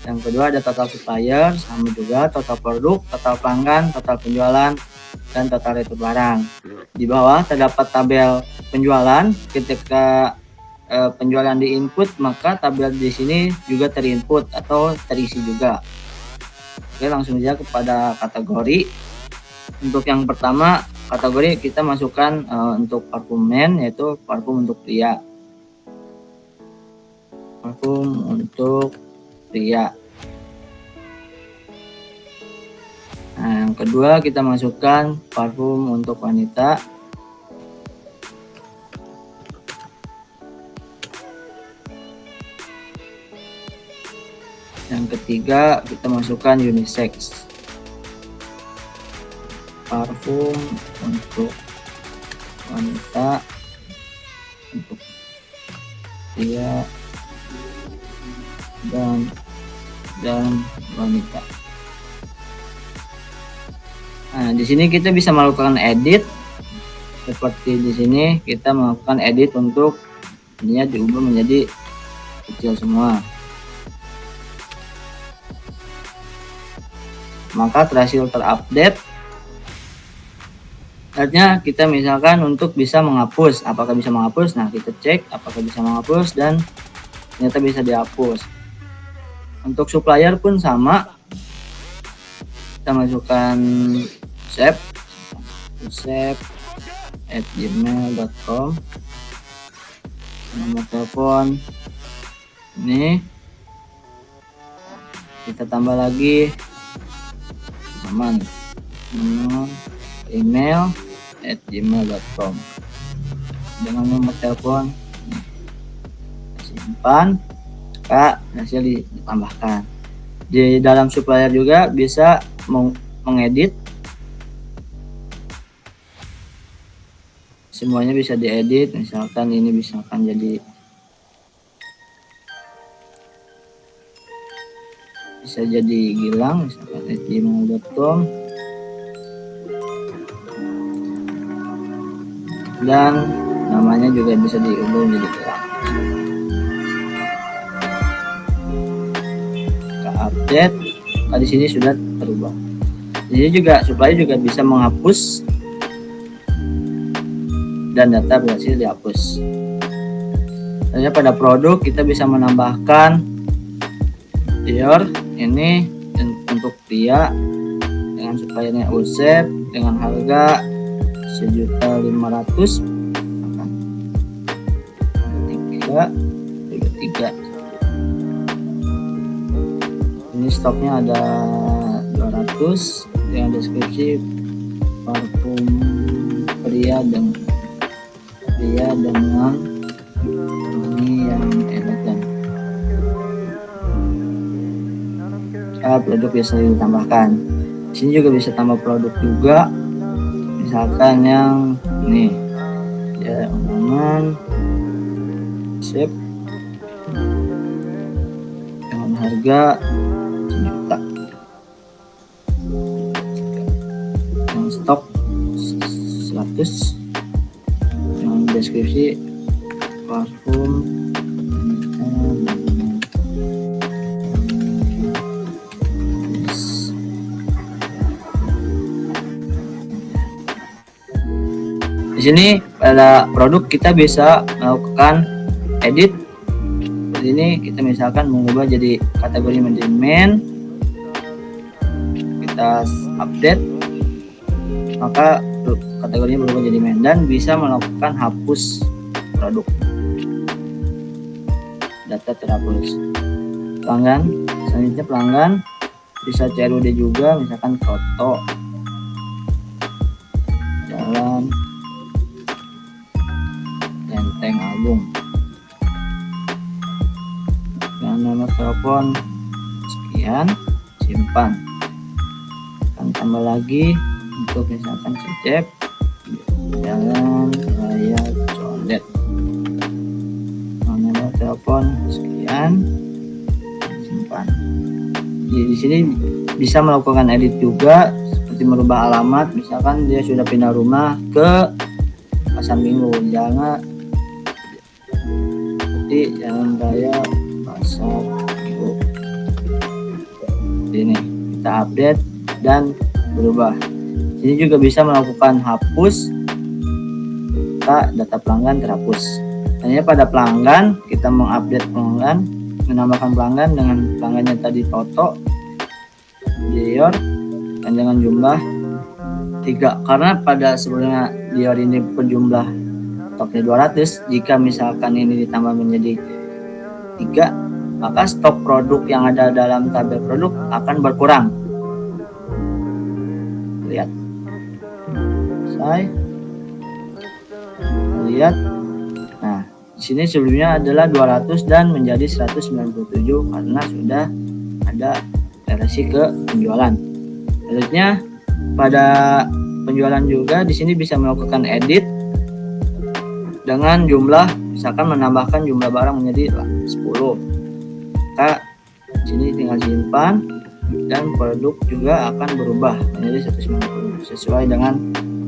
Speaker 4: Yang kedua ada total supplier, sama juga total produk, total pelanggan, total penjualan, dan total retur barang. Di bawah terdapat tabel penjualan. Ketika penjualan di input maka tabel di sini juga terinput atau terisi juga. Oke, langsung saja kepada kategori. Untuk yang pertama kategori kita masukkan untuk parfum men, yaitu parfum untuk pria. Parfum untuk pria. Nah, yang kedua kita masukkan parfum untuk wanita. Yang ketiga kita masukkan unisex. Parfum untuk wanita, untuk pria dan wanita. Nah, di sini kita bisa melakukan edit. Seperti di sini kita melakukan edit untuk ininya diubah menjadi kecil semua. Maka berhasil terupdate. Artinya kita misalkan untuk bisa menghapus, apakah bisa menghapus? Nah, kita cek apakah bisa menghapus dan ternyata bisa dihapus. Untuk supplier pun sama. Kita masukkan save@gmail.com, nomor telepon ini kita tambah lagi aman, nomor email @gmail.com dengan nomor telepon simpan. Hasil ditambahkan. Di dalam supplier juga bisa mengedit. Semuanya bisa diedit. Misalkan ini misalkan jadi bisa jadi Gilang, misalkan @gmail.com, dan namanya juga bisa diubah menjadi Gilang. Update. Di sini sudah terubah. Di sini juga supaya juga bisa menghapus dan data berhasil dihapus. Selanjutnya pada produk kita bisa menambahkan Dior ini untuk pria dengan suppliernya Usep dengan harga 1.500.000 3. Ini stoknya ada 200 yang deskripsi parfum pria dengan ini yang elegan. Produk bisa ditambahkan. Di sini juga bisa tambah produk juga. Misalkan yang ini ya umuman sip dengan harga juta. Yang stok 100 yang deskripsi parfum sini pada produk kita bisa melakukan edit. Seperti ini kita misalkan mengubah jadi kategori manajemen, kita update, maka kategorinya berubah jadi main dan bisa melakukan hapus produk. Data terhapus. Pelanggan, selanjutnya pelanggan bisa CRUD juga, misalkan foto, jalan, Lenteng Agung, dan nomor telepon sekian, simpan. Akan tambah lagi untuk misalkan Cecep, Jalan Raya Condet, nomor telepon sekian, simpan. Di sini bisa melakukan edit juga, seperti merubah alamat, misalkan dia sudah pindah rumah ke Pasar Minggu, jangan seperti Jalan Raya Pasar Minggu. Ini kita update dan berubah. Ini juga bisa melakukan hapus, data pelanggan terhapus. Hanya pada pelanggan kita mengupdate pelanggan, menambahkan pelanggan dengan pelanggannya tadi Toto, Dior, dan dengan jumlah 3. Karena pada sebelumnya Dior ini berjumlah stoknya 200, jika misalkan ini ditambah menjadi 3, maka stok produk yang ada dalam tabel produk akan berkurang. Lihat, saya lihat. Nah, di sini sebelumnya adalah 200 dan menjadi 197 karena sudah ada relasi ke penjualan. Selanjutnya pada penjualan juga di sini bisa melakukan edit dengan jumlah, misalkan menambahkan jumlah barang menjadi 10. Maka di sini tinggal simpan dan produk juga akan berubah menjadi 190 sesuai dengan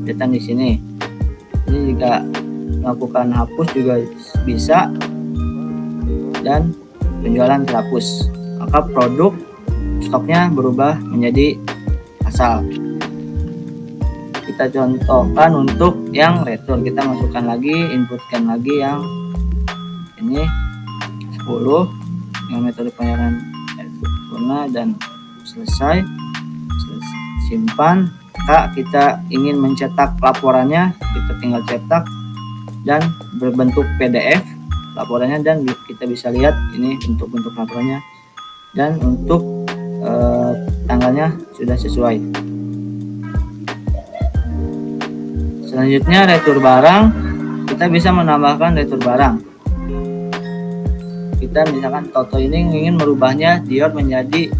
Speaker 4: data di sini. Ini jika melakukan hapus juga bisa dan penjualan terhapus, maka produk stoknya berubah menjadi asal. Kita contohkan untuk yang retur, kita masukkan lagi, inputkan lagi yang ini 10 yang metode pembayaran sempurna dan selesai, simpan. Kita ingin mencetak laporannya, kita tinggal cetak dan berbentuk PDF laporannya, dan kita bisa lihat ini bentuk laporannya dan untuk tanggalnya sudah sesuai. Selanjutnya retur barang, kita bisa menambahkan retur barang. Kita misalkan Toto ini ingin merubahnya Dior menjadi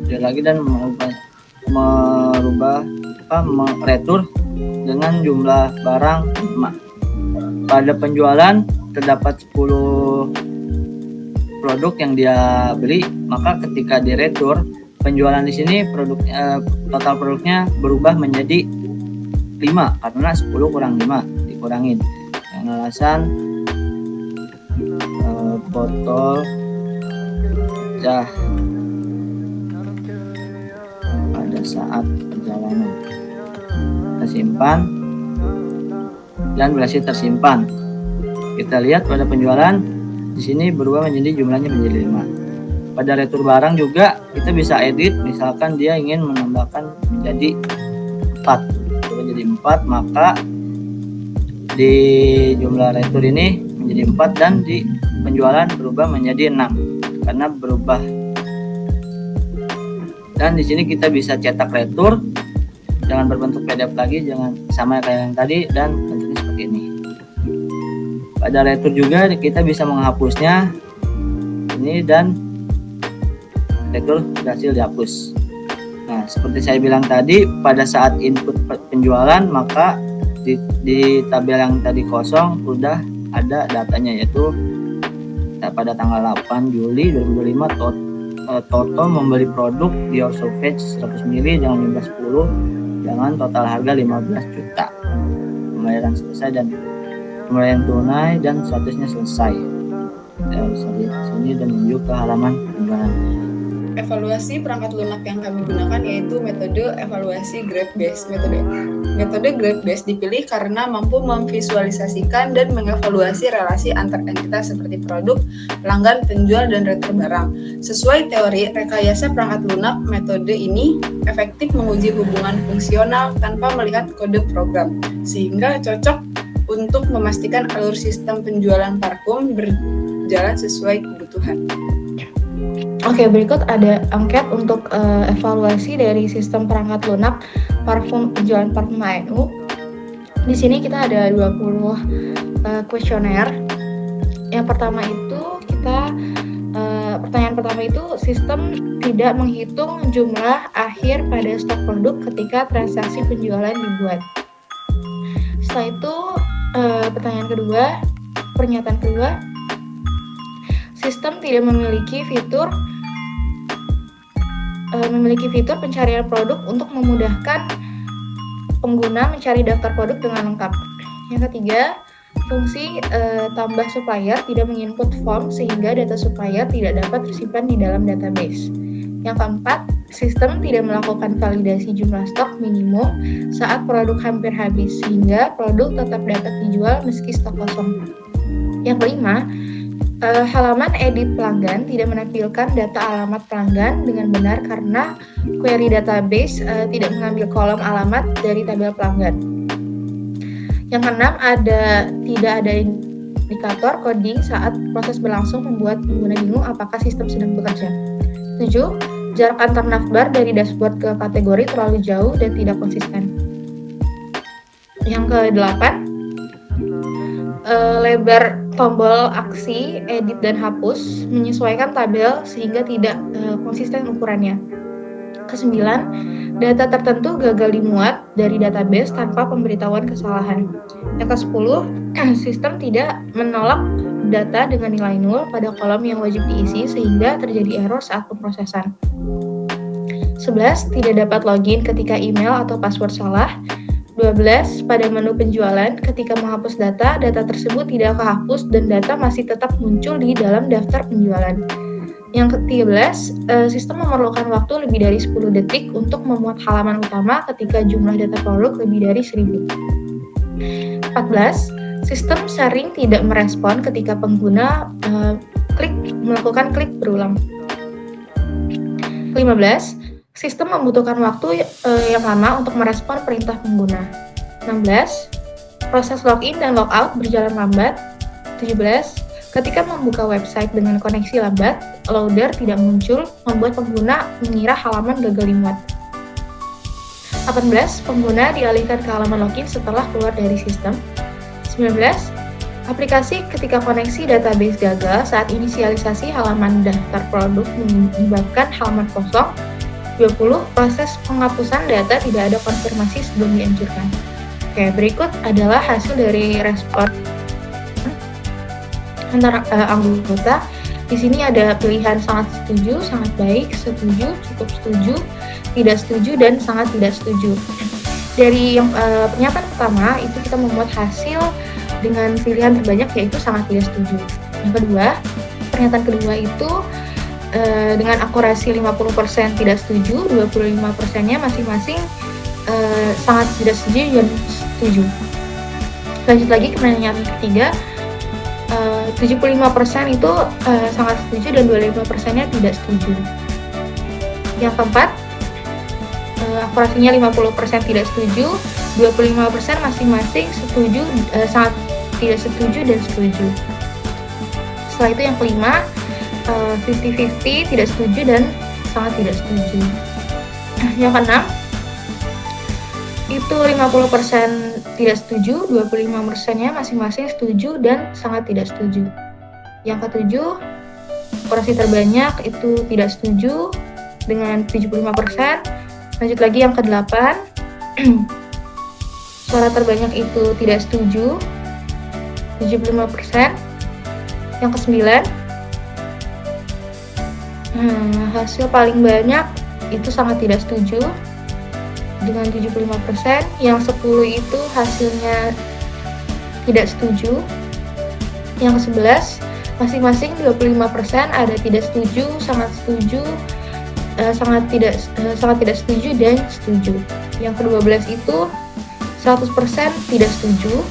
Speaker 4: Dior lagi dan retur dengan jumlah barang 5. Pada penjualan terdapat 10 produk yang dia beli, maka ketika di retur penjualan di sini total produknya berubah menjadi 5 karena 10 kurang 5 dikurangin. Yang alasan botol pecah pada saat perjalanan. Kita simpan dan berhasil tersimpan. Kita lihat pada penjualan di sini berubah menjadi jumlahnya menjadi 5. Pada retur barang juga kita bisa edit, misalkan dia ingin menambahkan menjadi 4, menjadi 4, maka di jumlah retur ini menjadi 4 dan di penjualan berubah menjadi 6 karena berubah. Dan di sini kita bisa cetak retur, jangan berbentuk PDF lagi, jangan sama kayak yang tadi, dan bentuknya seperti ini. Pada retur juga kita bisa menghapusnya ini dan retur berhasil dihapus. Nah, seperti saya bilang tadi, pada saat input penjualan maka di tabel yang tadi kosong sudah ada datanya, yaitu pada tanggal 8 Juli 2025 Toto membeli produk Dior Sauvage 100 ml dengan jumlah 10 dengan total harga 15 juta. Pembayaran selesai dan pembayaran tunai dan statusnya selesai. Kita bisa lihat sini dan menuju ke halaman penjualan.
Speaker 2: evaluasi perangkat lunak yang kami gunakan yaitu metode evaluasi grade based. Metode grade based dipilih karena mampu memvisualisasikan dan mengevaluasi relasi antar entitas seperti produk, pelanggan, penjual, dan retur barang. Sesuai teori rekayasa perangkat lunak, metode ini efektif menguji hubungan fungsional tanpa melihat kode program, sehingga cocok untuk memastikan alur sistem penjualan parfum berjalan sesuai kebutuhan.
Speaker 7: Oke, berikut ada angket untuk evaluasi dari sistem perangkat lunak penjualan parfum ANU. Di sini kita ada 20 kuesioner. Yang pertama itu pertanyaan pertama itu sistem tidak menghitung jumlah akhir pada stok produk ketika transaksi penjualan dibuat. Setelah itu pernyataan kedua, sistem tidak memiliki fitur pencarian produk untuk memudahkan pengguna mencari daftar produk dengan lengkap. Yang ketiga, fungsi tambah supplier tidak menginput form sehingga data supplier tidak dapat tersimpan di dalam database. Yang keempat, sistem tidak melakukan validasi jumlah stok minimum saat produk hampir habis sehingga produk tetap dapat dijual meski stok kosong. Yang kelima, halaman edit pelanggan tidak menampilkan data alamat pelanggan dengan benar karena query database tidak mengambil kolom alamat dari tabel pelanggan. Yang keenam, tidak ada indikator coding saat proses berlangsung membuat pengguna bingung apakah sistem sedang bekerja. 7. Jarak antar navbar dari dashboard ke kategori terlalu jauh dan tidak konsisten. Yang ke-8, lebar tombol aksi, edit dan hapus menyesuaikan tabel sehingga tidak konsisten ukurannya. Ke-9, data tertentu gagal dimuat dari database tanpa pemberitahuan kesalahan. Yang ke-10, sistem tidak menolak data dengan nilai 0 pada kolom yang wajib diisi sehingga terjadi error saat pemrosesan. 11, tidak dapat login ketika email atau password salah. 12, pada menu penjualan, ketika menghapus data tersebut tidak kehapus dan data masih tetap muncul di dalam daftar penjualan. Yang ke-13, sistem memerlukan waktu lebih dari 10 detik untuk memuat halaman utama ketika jumlah data produk lebih dari 1000. 14, sistem sering tidak merespon ketika pengguna melakukan klik berulang. 15, sistem membutuhkan waktu yang lama untuk merespon perintah pengguna. 16, proses login dan logout berjalan lambat. 17, ketika membuka website dengan koneksi lambat, loader tidak muncul, membuat pengguna mengira halaman gagal dimuat. 18, pengguna dialihkan ke halaman login setelah keluar dari sistem. 19, aplikasi ketika koneksi database gagal saat inisialisasi halaman daftar produk menyebabkan halaman kosong. 20, proses penghapusan data tidak ada konfirmasi sebelum dianjurkan. Oke, berikut adalah hasil dari respon antara anggota. Di sini ada pilihan sangat setuju, sangat baik, setuju, cukup setuju, tidak setuju, dan sangat tidak setuju. Dari yang pernyataan pertama itu kita membuat hasil dengan pilihan terbanyak yaitu sangat tidak setuju. Yang kedua, pernyataan kedua itu dengan akurasi 50% tidak setuju, 25%-nya masing-masing sangat tidak setuju dan setuju. Lanjut lagi ke pernyataan ketiga, 75% itu sangat setuju dan 25%-nya tidak setuju. Yang keempat, akurasinya 50% tidak setuju, 25% masing-masing setuju, sangat tidak setuju dan setuju. Setelah itu yang kelima, 50-50 tidak setuju dan sangat tidak setuju. Yang keenam, itu 50% tidak setuju, 25%-nya masing-masing setuju dan sangat tidak setuju. Yang ketujuh, akurasi terbanyak itu tidak setuju dengan 75%. Lanjut lagi yang ke-8, suara terbanyak itu tidak setuju, 75%. Yang ke-9, hasil paling banyak itu sangat tidak setuju dengan 75%. Yang 10 itu hasilnya tidak setuju. Yang ke-11, masing-masing 25% ada tidak setuju, sangat setuju, sangat tidak setuju dan setuju. Yang ke-12 itu 100% tidak setuju.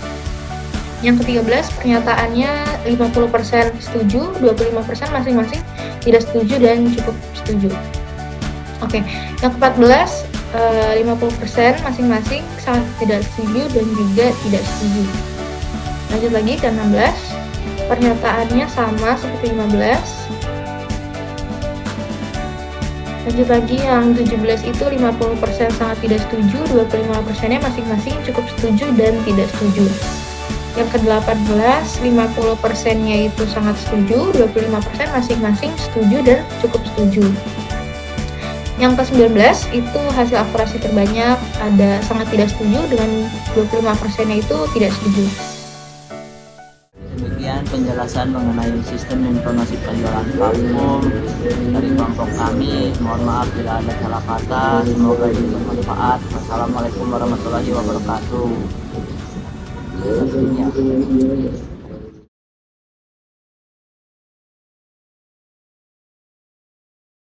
Speaker 7: Yang ke-13 pernyataannya 50% setuju, 25% masing-masing tidak setuju dan cukup setuju. Oke, yang ke-14 50% masing-masing sangat tidak setuju dan juga tidak setuju. Lanjut lagi ke 16, pernyataannya sama seperti 15. Lanjut lagi yang 17 itu 50% sangat tidak setuju, 25%-nya masing-masing cukup setuju dan tidak setuju. Yang ke-18 50%-nya itu sangat setuju, 25% masing-masing setuju dan cukup setuju. Yang ke-19 itu hasil akurasi terbanyak, ada sangat tidak setuju dengan 25%-nya itu tidak setuju.
Speaker 8: Demikian penjelasan mengenai sistem informasi penjualan parfum dari kelompok kami. Mohon maaf bila ada salah kata. Semoga ini bermanfaat. Wassalamualaikum warahmatullahi wabarakatuh. Sekian.